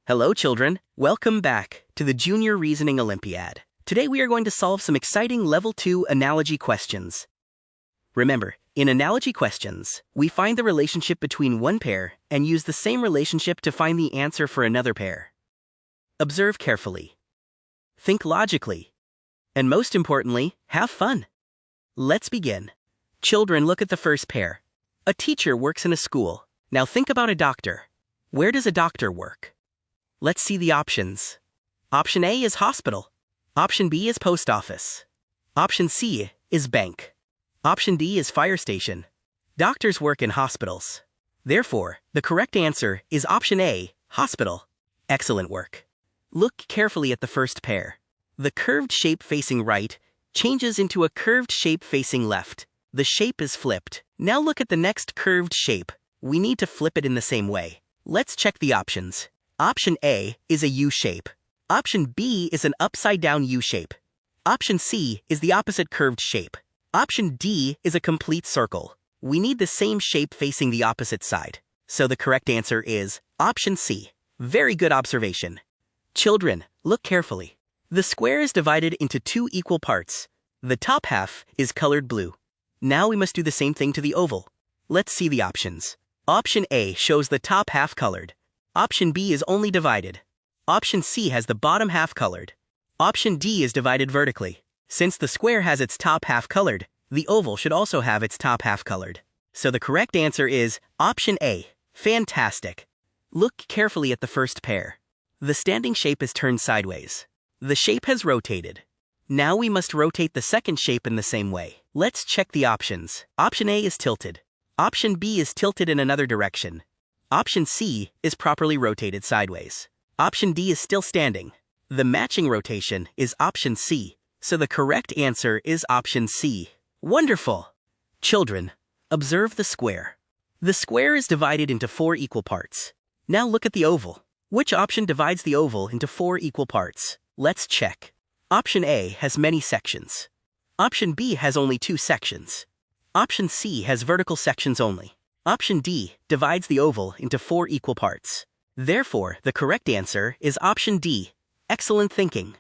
Hello children, welcome back to the Junior Reasoning Olympiad. Today we are going to solve some exciting Level 2 analogy questions. Remember, in analogy questions, we find the relationship between one pair and use the same relationship to find the answer for another pair. Observe carefully. Think logically. And most importantly, have fun. Let's begin. Children, look at the first pair. A teacher works in a school. Now think about a doctor. Where does a doctor work? Let's see the options. Option A is hospital. Option B is post office. Option C is bank. Option D is fire station. Doctors work in hospitals. Therefore, the correct answer is option A, hospital. Excellent work. Look carefully at the first pair. The curved shape facing right changes into a curved shape facing left. The shape is flipped. Now look at the next curved shape. We need to flip it in the same way. Let's check the options. Option A is a U shape. Option B is an upside-down U shape. Option C is the opposite curved shape. Option D is a complete circle. We need the same shape facing the opposite side. So the correct answer is option C. Very good observation. Children, look carefully. The square is divided into two equal parts. The top half is colored blue. Now we must do the same thing to the oval. Let's see the options. Option A shows the top half colored. Option B is only divided. Option C has the bottom half colored. Option D is divided vertically. Since the square has its top half colored, the oval should also have its top half colored. So the correct answer is option A. Fantastic. Look carefully at the first pair. The standing shape is turned sideways. The shape has rotated. Now we must rotate the second shape in the same way. Let's check the options. Option A is tilted. Option B is tilted in another direction. Option C is properly rotated sideways. Option D is still standing. The matching rotation is option C, so the correct answer is option C. Wonderful! Children, observe the square. The square is divided into four equal parts. Now look at the oval. Which option divides the oval into four equal parts? Let's check. Option A has many sections. Option B has only two sections. Option C has vertical sections only. Option D divides the oval into four equal parts. Therefore, the correct answer is option D. Excellent thinking.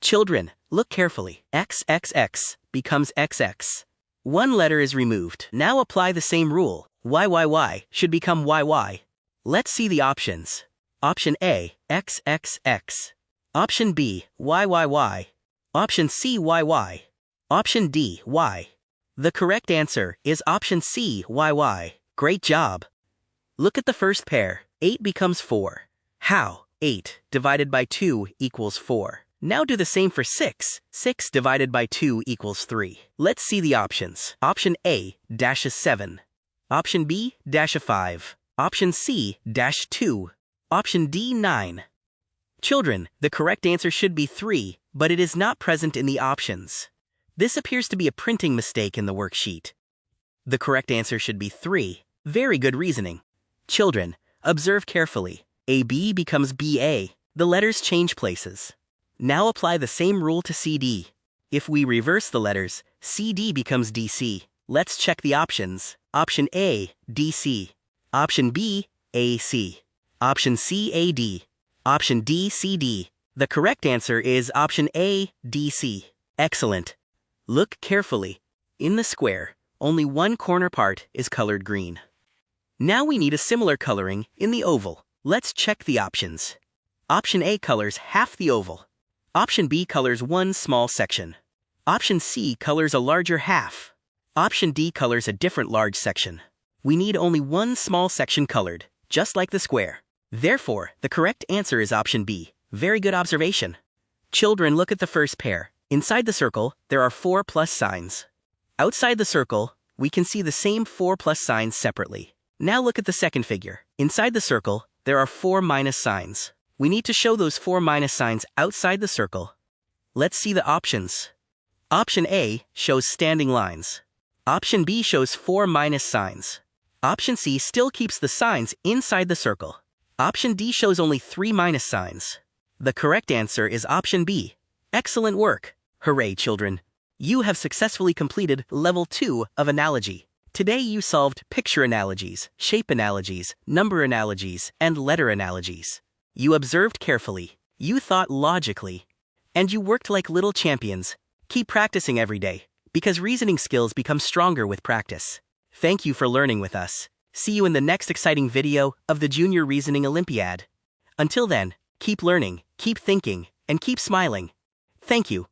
Children, look carefully. XXX becomes XX. One letter is removed. Now apply the same rule. YYY should become YY. Let's see the options. Option A, XXX. Option B, YYY. Option C, YY. Option D, Y. The correct answer is option C, YY. Great job. Look at the first pair. 8 becomes 4. How? 8 divided by 2 equals 4. Now do the same for 6. 6 divided by 2 equals 3. Let's see the options. Option A, dash is 7. Option B, dash a 5. Option C, dash 2. Option D, 9. Children, the correct answer should be 3, but it is not present in the options. This appears to be a printing mistake in the worksheet. The correct answer should be 3. Very good reasoning. Children, observe carefully. AB becomes BA. The letters change places. Now apply the same rule to CD. If we reverse the letters, CD becomes DC. Let's check the options. Option A, DC. Option B, AC. Option C, AD. Option D, CD. The correct answer is option A, DC. Excellent. Look carefully. In the square, only one corner part is colored green. Now we need a similar coloring in the oval. Let's check the options. Option A colors half the oval. Option B colors one small section. Option C colors a larger half. Option D colors a different large section. We need only one small section colored, just like the square. Therefore, the correct answer is option B. Very good observation. Children, look at the first pair. Inside the circle, there are 4 plus signs. Outside the circle, we can see the same 4 plus signs separately. Now look at the second figure. Inside the circle, there are 4 minus signs. We need to show those 4 minus signs outside the circle. Let's see the options. Option A shows standing lines. Option B shows 4 minus signs. Option C still keeps the signs inside the circle. Option D shows only 3 minus signs. The correct answer is option B. Excellent work. Hooray, children. You have successfully completed Level 2 of Analogy. Today you solved picture analogies, shape analogies, number analogies, and letter analogies. You observed carefully, you thought logically, and you worked like little champions. Keep practicing every day, because reasoning skills become stronger with practice. Thank you for learning with us. See you in the next exciting video of the Junior Reasoning Olympiad. Until then, keep learning, keep thinking, and keep smiling. Thank you.